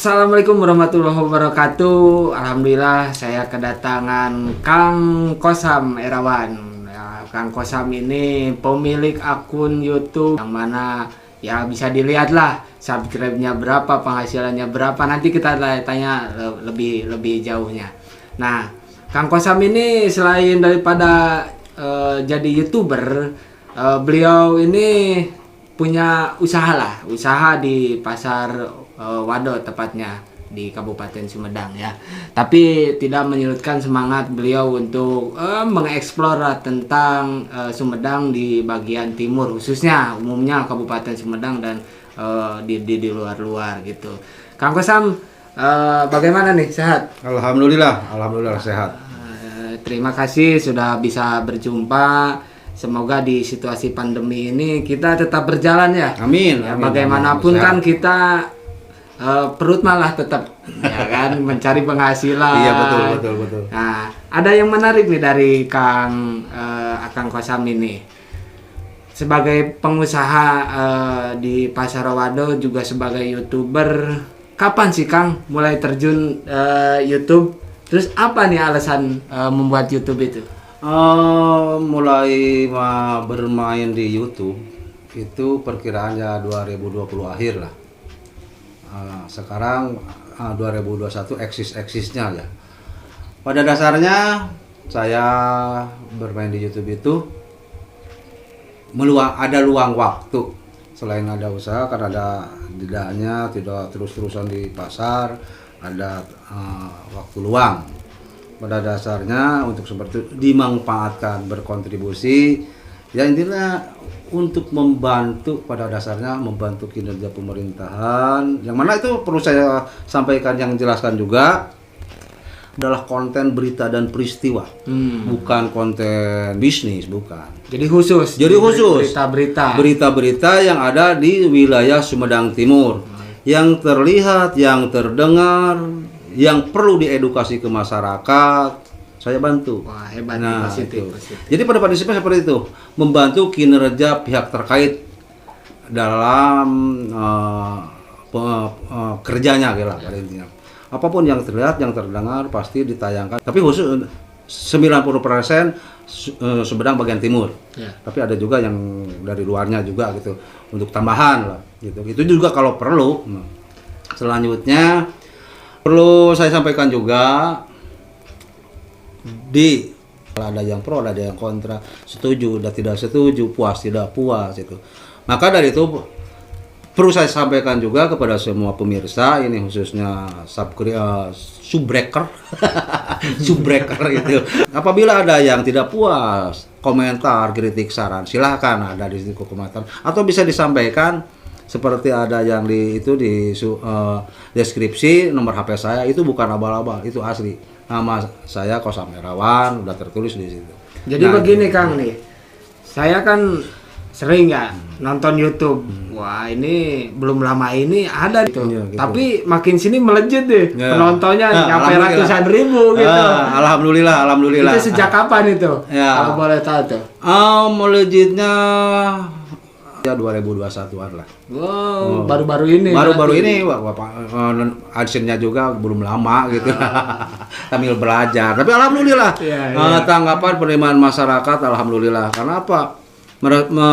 Assalamualaikum warahmatullahi wabarakatuh. Alhamdulillah saya kedatangan Kang Kosam Erawan. Ya, Kang Kosam ini pemilik akun YouTube yang mana ya bisa dilihat lah subscribe-nya berapa, penghasilannya berapa. Nanti kita tanya lebih jauhnya. Nah, Kang Kosam ini selain daripada jadi YouTuber, beliau ini punya usaha di pasar Wado tepatnya di Kabupaten Sumedang ya. Tapi tidak menyurutkan semangat beliau untuk mengeksplor tentang Sumedang di bagian timur, khususnya umumnya Kabupaten Sumedang dan di luar-luar gitu. Kang Kosam, bagaimana nih, sehat? Alhamdulillah sehat. Terima kasih sudah bisa berjumpa. Semoga di situasi pandemi ini kita tetap berjalan ya. Amin. Ya, bagaimanapun kan kita perut malah tetap ya kan mencari penghasilan. Iya, betul. Nah, ada yang menarik nih dari Kang Kosam ini. Sebagai pengusaha di Pasar Wado, juga sebagai YouTuber, kapan sih Kang mulai terjun YouTube? Terus apa nih alasan membuat YouTube itu? Mulai bermain di YouTube itu perkiraannya 2020 akhir lah. Sekarang 2021 eksisnya ya. Pada dasarnya saya bermain di YouTube itu ada luang waktu. Selain ada usaha, kan ada tidaknya tidak terus-terusan di pasar, ada waktu luang. Pada dasarnya untuk seperti itu dimanfaatkan, berkontribusi, ya intinya untuk membantu, pada dasarnya membantu kinerja pemerintahan. Yang mana itu perlu saya sampaikan, yang jelaskan juga adalah konten berita dan peristiwa, bukan konten bisnis, bukan. Jadi khusus berita-berita yang ada di wilayah Sumedang Timur, yang terlihat, yang terdengar, yang perlu diedukasi ke masyarakat, saya bantu. Wah, hebat. Positif. Jadi pada prinsipnya seperti itu, membantu kinerja pihak terkait dalam kerjanya gitu lah pada intinya. Apapun yang terlihat, yang terdengar pasti ditayangkan. Tapi khusus 90% Sumedang bagian timur. Ya. Tapi ada juga yang dari luarnya juga gitu, untuk tambahan lah gitu. Itu juga kalau perlu. Selanjutnya perlu saya sampaikan juga, ada yang pro, ada yang kontra, setuju dan tidak setuju, puas tidak puas itu. Maka dari itu perlu saya sampaikan juga kepada semua pemirsa ini, khususnya subbreaker itu. Apabila ada yang tidak puas, komentar, kritik, saran, silahkan ada di situ komentar, atau bisa disampaikan seperti ada yang di deskripsi nomor HP saya, itu bukan abal-abal, itu asli. Nama saya Kosam Erawan, udah tertulis di situ. Jadi begini Kang nih, saya kan sering ya nonton YouTube. Wah, ini belum lama ini ada gitu. Gitu. Tapi makin sini melejit deh. Penontonnya nyampe ratusan ribu gitu. Alhamdulillah. Itu sejak kapan itu? Ya. Kalau boleh tahu tuh. Melejitnya ya 2021-an lah. Wow, baru-baru ini. Baru-baru ini, adsense-nya juga belum lama gitu. Sambil belajar. Tapi alhamdulillah. Tanggapan penerimaan masyarakat alhamdulillah. Karena apa?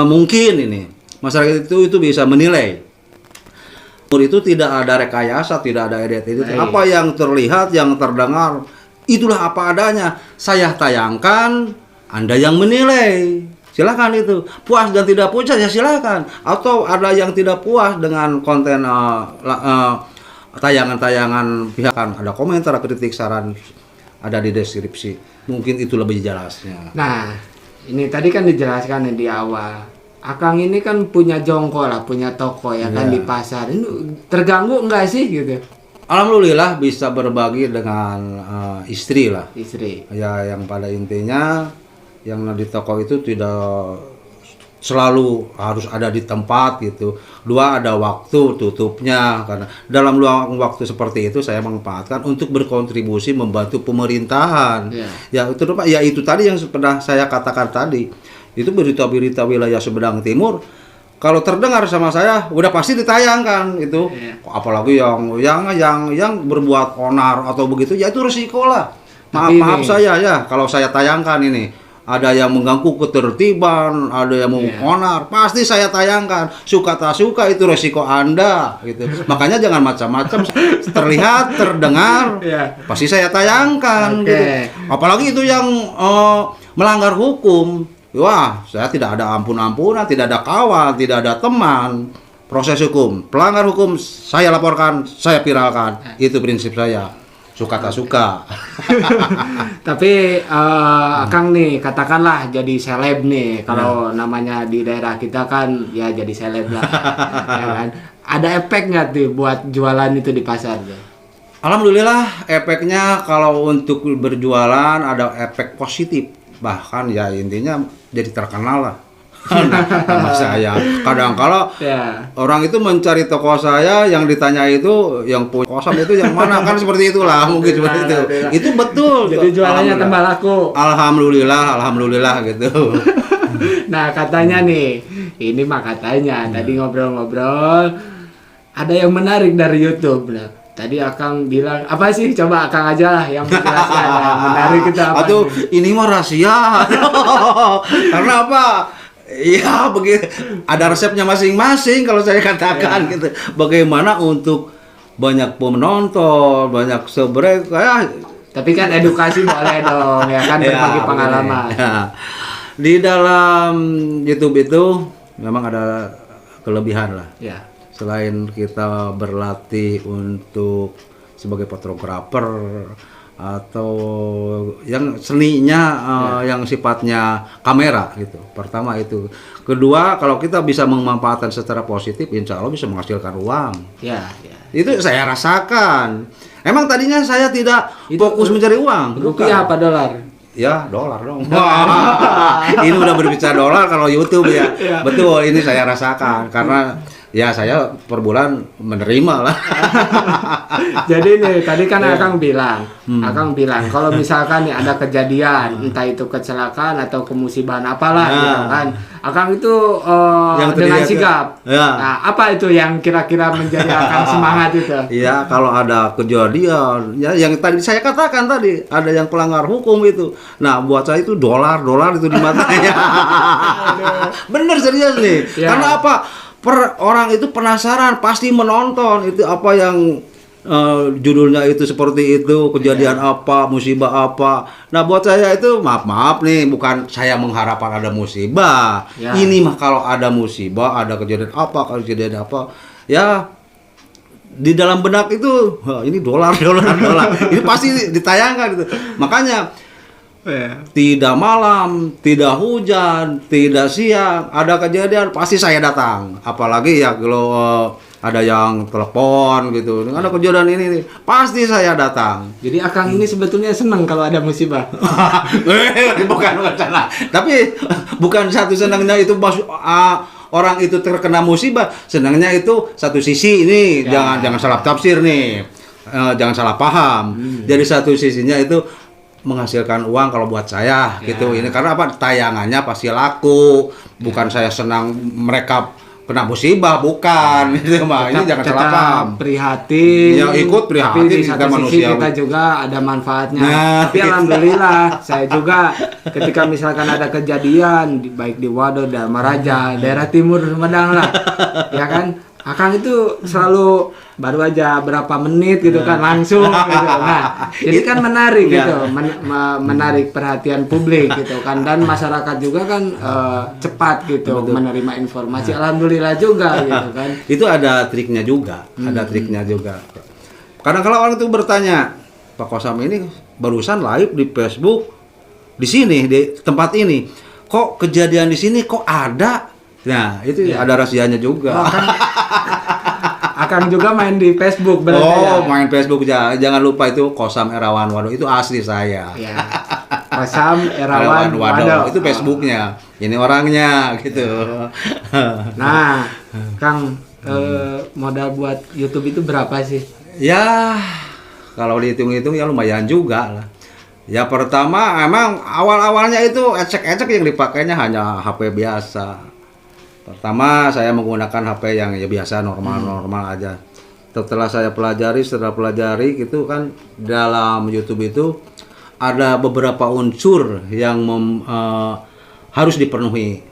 Mungkin ini masyarakat itu bisa menilai. Itu tidak ada rekayasa, tidak ada edit. Apa yang terlihat, yang terdengar, itulah apa adanya. Saya tayangkan, Anda yang menilai. Silakan itu. Puas dan tidak puas ya silakan. Atau ada yang tidak puas dengan konten tayangan-tayangan pihak, ada komentar, kritik, saran, ada di deskripsi. Mungkin itu lebih jelasnya. Nah, ini tadi kan dijelaskan di awal. Akang ini kan punya jongkol lah, punya toko ya kan di pasar. Ini terganggu enggak sih gitu? Alhamdulillah bisa berbagi dengan istri lah. Istri. Ya, yang pada intinya yang di toko itu tidak selalu harus ada di tempat gitu. Dua, ada waktu tutupnya, karena dalam luang waktu seperti itu saya manfaatkan untuk berkontribusi membantu pemerintahan. Ya itu tadi yang pernah saya katakan tadi. Itu berita-berita wilayah Sumedang Timur kalau terdengar sama saya udah pasti ditayangkan itu. Apalagi yang berbuat onar atau begitu, ya itu resiko lah. Maaf saya ya kalau saya tayangkan ini. Ada yang mengganggu ketertiban, ada yang mau onar, pasti saya tayangkan. Suka tak suka itu resiko Anda gitu. Makanya jangan macam-macam, terlihat, terdengar, pasti saya tayangkan gitu. Apalagi itu yang melanggar hukum. Wah, saya tidak ada ampun-ampunan, tidak ada kawan, tidak ada teman. Proses hukum, pelanggar hukum saya laporkan, saya viralkan. Itu prinsip saya. Suka tak suka. Tapi Kang nih, katakanlah jadi seleb nih. Kalau namanya di daerah kita kan ya jadi seleb lah. Ya kan? Ada efek nggak tuh buat jualan itu di pasar? Alhamdulillah efeknya kalau untuk berjualan ada efek positif. Bahkan ya intinya jadi terkenal lah. Nama saya kadang-kala orang itu mencari toko saya, yang ditanya itu yang punya kosam itu yang mana, kan seperti itulah mungkin seperti itu betul. Jadi jualannya tambah laku. Alhamdulillah gitu. Nah katanya nih, ini mah katanya tadi ngobrol-ngobrol ada yang menarik dari YouTube. Nah, tadi Akang bilang apa sih? Coba Akang aja lah yang menjelaskan yang menarik itu apa? Aduh, ini mah rahasia. Karena apa? Iya, begitu. Ada resepnya masing-masing kalau saya katakan gitu. Bagaimana untuk banyak penonton, banyak subscriber kayak. Tapi kan edukasi boleh dong, ya kan, berbagi pengalaman. Ya. Di dalam YouTube itu memang ada kelebihan lah. Ya. Selain kita berlatih untuk sebagai fotografer atau yang seninya yang sifatnya kamera gitu. Pertama itu. Kedua, kalau kita bisa memanfaatkan secara positif, insya Allah bisa menghasilkan uang. Ya. Itu saya rasakan. Emang tadinya saya tidak fokus mencari uang. Rupiah apa dolar? Ya, dolar dong. Ini udah berbicara dolar kalau YouTube ya. Betul, ini saya rasakan karena ya saya per bulan menerima lah. Jadi nih tadi kan Akang bilang kalau misalkan nih ada kejadian entah itu kecelakaan atau kemusibahan apalah gitu kan, Akang itu dengan sigap. Nah, apa itu yang kira-kira menjadi Akang semangat itu? Iya, kalau ada kejadian ya yang tadi saya katakan tadi ada yang pelanggar hukum itu. Nah, buat saya itu dolar itu di matanya. Bener serius nih. Karena apa? Orang itu penasaran, pasti menonton itu apa yang judulnya itu seperti itu, kejadian apa, musibah apa. Nah buat saya itu maaf nih, bukan saya mengharapkan ada musibah. Ini mah kalau ada musibah, ada kejadian apa, ya di dalam benak itu ini dolar. Ini pasti ditayangkan gitu. Makanya tidak malam, tidak hujan, tidak siang, ada kejadian pasti saya datang. Apalagi ya kalau ada yang telepon gitu, ada kejadian ini nih, pasti saya datang. Jadi Akang ini sebetulnya senang kalau ada musibah. bukan sana. Tapi bukan satu senangnya itu orang itu terkena musibah, senangnya itu satu sisi ini jangan salah tafsir nih, jangan salah paham. Jadi satu sisinya itu menghasilkan uang kalau buat saya gitu. Ini karena apa? Tayangannya pasti laku. Bukan saya senang mereka kena musibah, bukan. Itu mah ini jangan salah paham. Prihatin. Yang ikut prihatin tapi di satu sisi kita juga ada manfaatnya. Tapi alhamdulillah saya juga ketika misalkan ada kejadian baik di Wado, Dharmaraja, daerah timur Sumedang lah. Ya kan? Akang itu selalu baru aja berapa menit gitu kan langsung gitu. Nah, jadi kan menarik gitu, menarik perhatian publik gitu kan, dan masyarakat juga kan cepat gitu menerima informasi. Alhamdulillah juga gitu kan. Itu ada triknya juga, Kadang kalau orang itu bertanya, Pak Kosam ini barusan live di Facebook di sini di tempat ini, kok kejadian di sini kok ada? Nah, itu ada rahasianya juga. Akang juga main di Facebook berarti main Facebook ya. Jangan lupa itu Kosam Erawan Wado, itu asli saya. Ya. Kosam Erawan Wado. Itu Facebooknya. Ini orangnya gitu. Nah, Kang, modal buat YouTube itu berapa sih? Ya, kalau dihitung-hitung ya lumayan juga lah. Ya pertama emang awal-awalnya itu ecek-ecek yang dipakainya hanya HP biasa. Pertama saya menggunakan HP yang ya biasa normal aja. Setelah pelajari gitu kan, dalam YouTube itu ada beberapa unsur yang harus dipenuhi.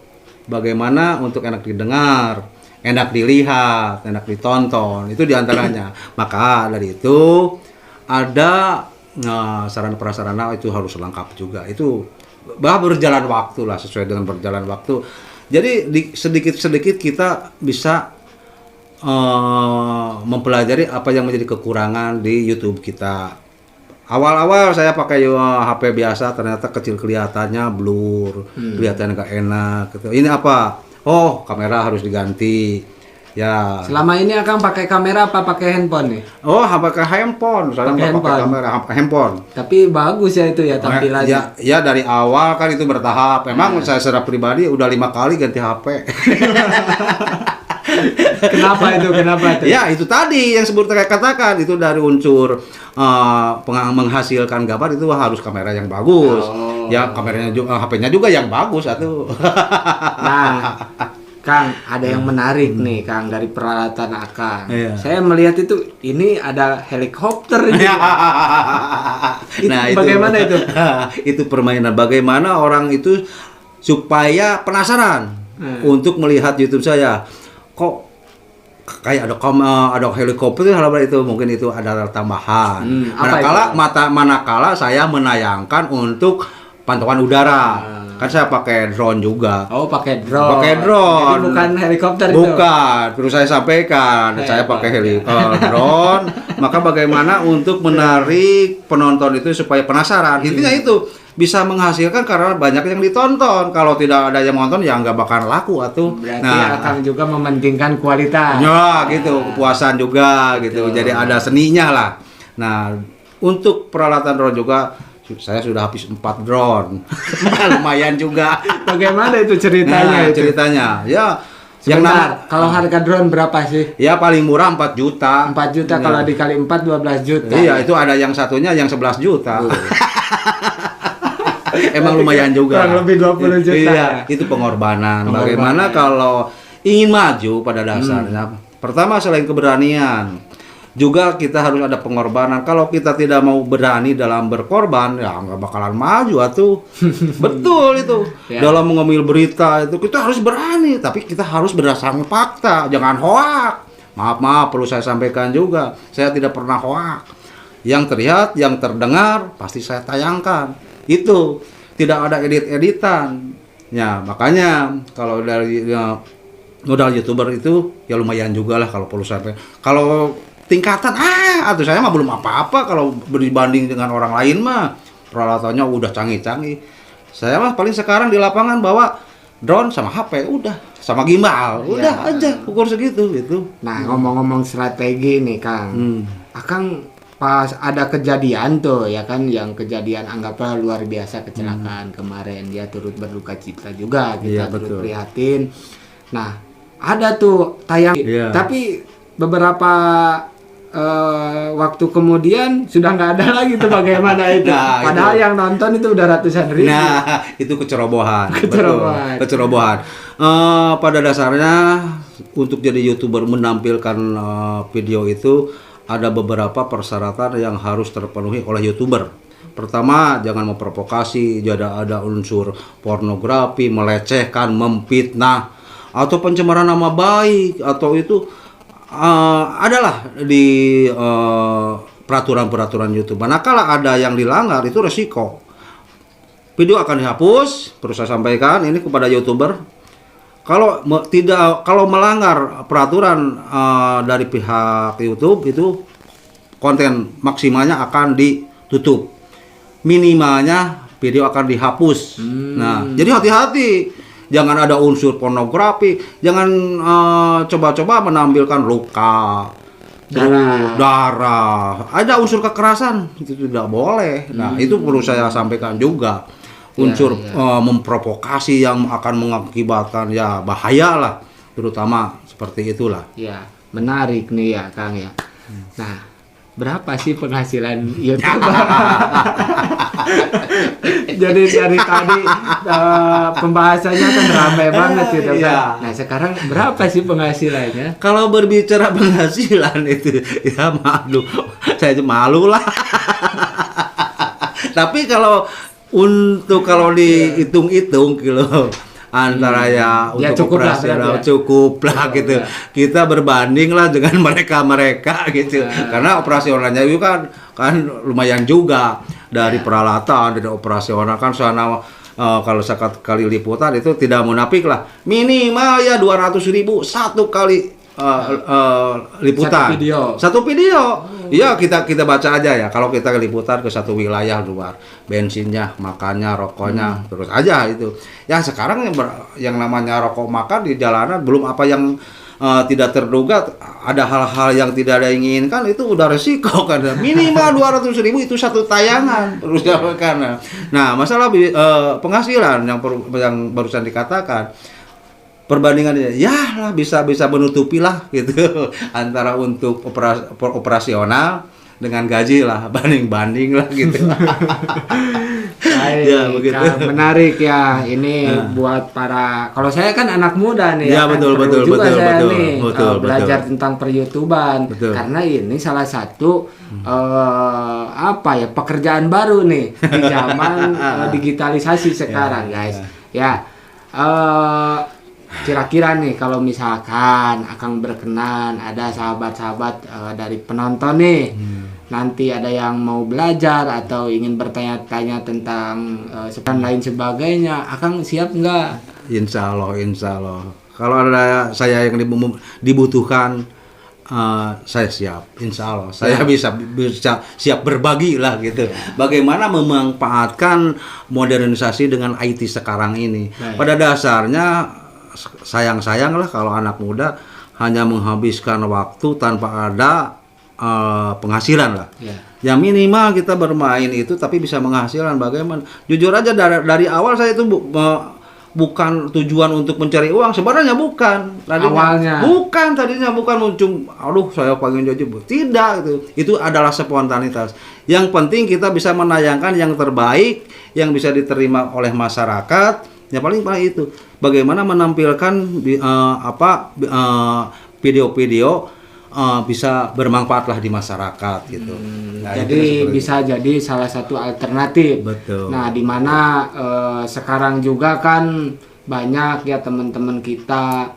Bagaimana untuk enak didengar, enak dilihat, enak ditonton, itu diantaranya. Maka dari itu ada sarana prasarana itu harus lengkap juga. Itu berjalan waktu lah, sesuai dengan berjalan waktu. Jadi sedikit-sedikit kita bisa mempelajari apa yang menjadi kekurangan di YouTube kita. Awal-awal saya pakai HP biasa, ternyata kecil kelihatannya, blur, kelihatan nggak enak gitu. Ini apa? Oh, kamera harus diganti. Ya. Selama ini Akang pakai kamera apa pakai handphone nih? Oh, pakai handphone. Saya nggak pakai kamera, handphone. Tapi bagus ya itu ya tampilannya. Ya dari awal kan itu bertahap. Memang saya secara pribadi udah 5 kali ganti HP. Kenapa itu? Ya itu tadi yang sebut saya katakan, itu dari unsur menghasilkan gambar itu harus kamera yang bagus. Ya kameranya juga, HP-nya juga yang bagus atuh. Nah, Kang, ada yang menarik nih Kang dari peralatan Akang. Saya melihat ini ada helikopter ini. Nah, bagaimana itu? Itu permainan bagaimana orang itu supaya penasaran untuk melihat YouTube saya. Kok kayak ada helikopter itu, mungkin itu ada tambahan. Manakala saya menayangkan untuk pantauan udara. Kan saya pakai drone juga. Oh, pakai drone. Jadi bukan helikopter itu. Bukan. Terus saya sampaikan, saya pakai drone. Maka bagaimana untuk menarik penonton itu supaya penasaran. Intinya itu bisa menghasilkan karena banyak yang ditonton. Kalau tidak ada yang nonton ya nggak bakal laku atuh. Berarti akan juga mementingkan kualitas. Ya, gitu. Kepuasan juga gitu. Jadi ada seninya lah. Nah, untuk peralatan drone juga saya sudah habis 4 drone. Lumayan juga. Bagaimana itu ceritanya? Ceritanya ya. Kalau harga drone berapa sih? Ya paling murah 4 juta. 4 juta kalau dikali 4 12 juta. Iya, itu ada yang satunya yang 11 juta. Emang lumayan juga. Kurang lebih 20 juta. Iya, itu pengorbanan. Bagaimana kalau ingin maju pada dasarnya? Pertama selain keberanian, juga kita harus ada pengorbanan. Kalau kita tidak mau berani dalam berkorban, ya nggak bakalan maju atuh. Betul itu. Dalam mengambil berita itu kita harus berani, tapi kita harus berdasarkan fakta, jangan hoak. Maaf, perlu saya sampaikan juga. Saya tidak pernah hoak. Yang terlihat, yang terdengar, pasti saya tayangkan. Itu tidak ada edit-editan. Ya, makanya kalau dari modal YouTuber itu ya lumayan juga lah kalau perlu sampai. Kalau tingkatan atau saya mah belum apa-apa kalau berbanding dengan orang lain mah peralatannya udah canggih-canggih. Saya mah paling sekarang di lapangan bawa drone sama HP udah, sama gimbal udah aja ukur segitu gitu. Nah, ngomong-ngomong strategi nih Kang, Akang pas ada kejadian tuh ya kan, yang kejadian anggaplah luar biasa kecelakaan kemarin, dia turut berduka cita juga, kita turut prihatin. Nah, ada tuh tayang, tapi beberapa waktu kemudian sudah nggak ada lagi tuh, bagaimana itu? Nah, padahal itu yang nonton itu udah ratusan ribu. Nah, itu kecerobohan. Kecerobohan. Pada dasarnya untuk jadi YouTuber menampilkan video itu ada beberapa persyaratan yang harus terpenuhi oleh YouTuber. Pertama, jangan memprovokasi, ada unsur pornografi, melecehkan, memfitnah, atau pencemaran nama baik, atau itu adalah di peraturan-peraturan YouTube. Manakala ada yang dilanggar, itu resiko. Video akan dihapus. Terus saya sampaikan ini kepada YouTuber. Kalau melanggar peraturan dari pihak YouTube, itu konten maksimalnya akan ditutup. Minimalnya video akan dihapus. Nah, jadi hati-hati. Jangan ada unsur pornografi, jangan coba-coba menampilkan luka, darah, ada unsur kekerasan, itu tidak boleh. Nah, itu perlu saya sampaikan juga. Unsur memprovokasi yang akan mengakibatkan ya bahaya lah, terutama seperti itulah. Ya, menarik nih ya Kang ya. Nah, berapa sih penghasilan YouTube? Jadi dari tadi pembahasannya kan ramai banget gitu kan. Iya. Nah sekarang berapa sih penghasilannya? Kalau berbicara penghasilan itu, ya malu, saya aja malu lah. Tapi kalau dihitung-hitung gitu, antara ya Ya, untuk cukup lah, operasional berarti ya. cukup lah gitu. Ya. Kita berbanding lah dengan mereka gitu. Karena operasionalnya itu kan lumayan juga dari peralatan, dari operasional kan sana. Kalau sekali liputan itu tidak munafik lah, minimal ya 200.000 satu kali liputan. Satu video. Iya, kita baca aja ya. Kalau kita liputan ke satu wilayah luar, bensinnya, makannya, rokoknya, terus aja itu. Ya sekarang yang namanya rokok makan di jalanan belum apa yang tidak terduga, ada hal-hal yang tidak ada inginkan, itu udah resiko kan. Minimal 200.000 itu satu tayangan terus karena. Nah, masalah penghasilan yang barusan dikatakan, perbandingannya ya lah bisa menutupi lah gitu antara untuk operasional dengan gaji lah, banding lah gitu. Baik, Ya, begitu. menarik ya ini buat para, kalau saya kan anak muda nih Ya, kan, betul, perlu betul, juga betul, saya betul, nih betul, belajar betul. tentang per-YouTuban, Betul. karena ini salah satu apa ya, pekerjaan baru nih di zaman digitalisasi sekarang guys. Ya kira-kira nih kalau misalkan Akang berkenan, ada sahabat-sahabat dari penonton nih, nanti ada yang mau belajar atau ingin bertanya-tanya tentang lain sebagainya, Akang siap nggak? Insya Allah. Kalau ada saya yang dibutuhkan, saya siap. Insya Allah. Saya bisa siap berbagi lah gitu. Bagaimana memanfaatkan modernisasi dengan IT sekarang ini. Pada dasarnya sayang lah kalau anak muda hanya menghabiskan waktu tanpa ada penghasilan lah. Ya minimal kita bermain itu tapi bisa menghasilkan. Bagaimana? Jujur aja dari awal saya itu bukan tujuan untuk mencari uang, sebenarnya bukan. Tadinya bukan muncul, aduh saya pengen jadi, tidak gitu. Itu adalah spontanitas. Yang penting kita bisa menayangkan yang terbaik yang bisa diterima oleh masyarakat. Ya paling itu. Bagaimana menampilkan video-video bisa bermanfaatlah di masyarakat gitu. Nah, jadi bisa jadi salah satu alternatif. Betul. Nah, di mana sekarang juga kan banyak ya teman-teman kita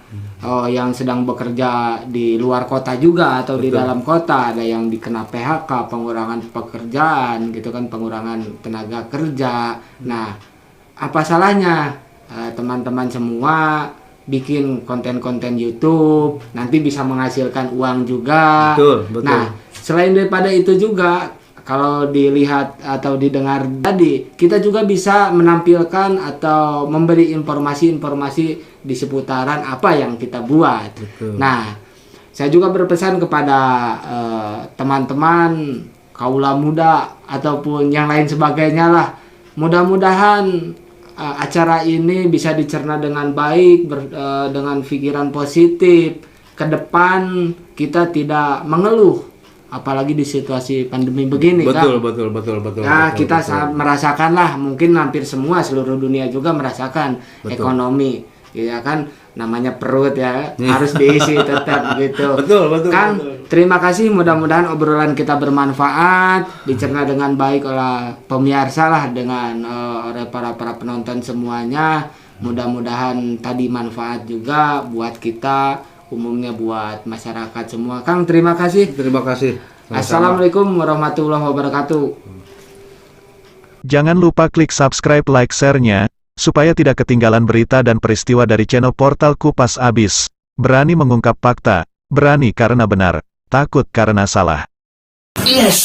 yang sedang bekerja di luar kota juga atau di dalam kota, ada yang dikena PHK, pengurangan pekerjaan gitu kan, pengurangan tenaga kerja. Nah, apa salahnya teman-teman semua bikin konten-konten YouTube, nanti bisa menghasilkan uang juga. Betul. Nah, selain daripada itu juga, kalau dilihat atau didengar tadi, kita juga bisa menampilkan atau memberi informasi-informasi di seputaran apa yang kita buat. Betul. Nah, saya juga berpesan kepada teman-teman kaula muda ataupun yang lain sebagainya lah. Mudah-mudahan acara ini bisa dicerna dengan baik, dengan pikiran positif. Ke depan kita tidak mengeluh, apalagi di situasi pandemi begini. Betul. Nah, kita merasakan lah, mungkin hampir semua seluruh dunia juga merasakan ekonomi, ya kan, namanya perut ya harus diisi tetap gitu. Betul. Kang, terima kasih, mudah-mudahan obrolan kita bermanfaat, dicerna dengan baik oleh pemirsa lah, dengan oleh para penonton semuanya. Mudah-mudahan tadi manfaat juga buat kita, umumnya buat masyarakat semua. Kang, terima kasih. Terima kasih. Assalamualaikum warahmatullahi wabarakatuh. Jangan lupa klik subscribe, like, share-nya, supaya tidak ketinggalan berita dan peristiwa dari channel Portal Kupas Abis. Berani mengungkap fakta, berani karena benar, takut karena salah. Yes.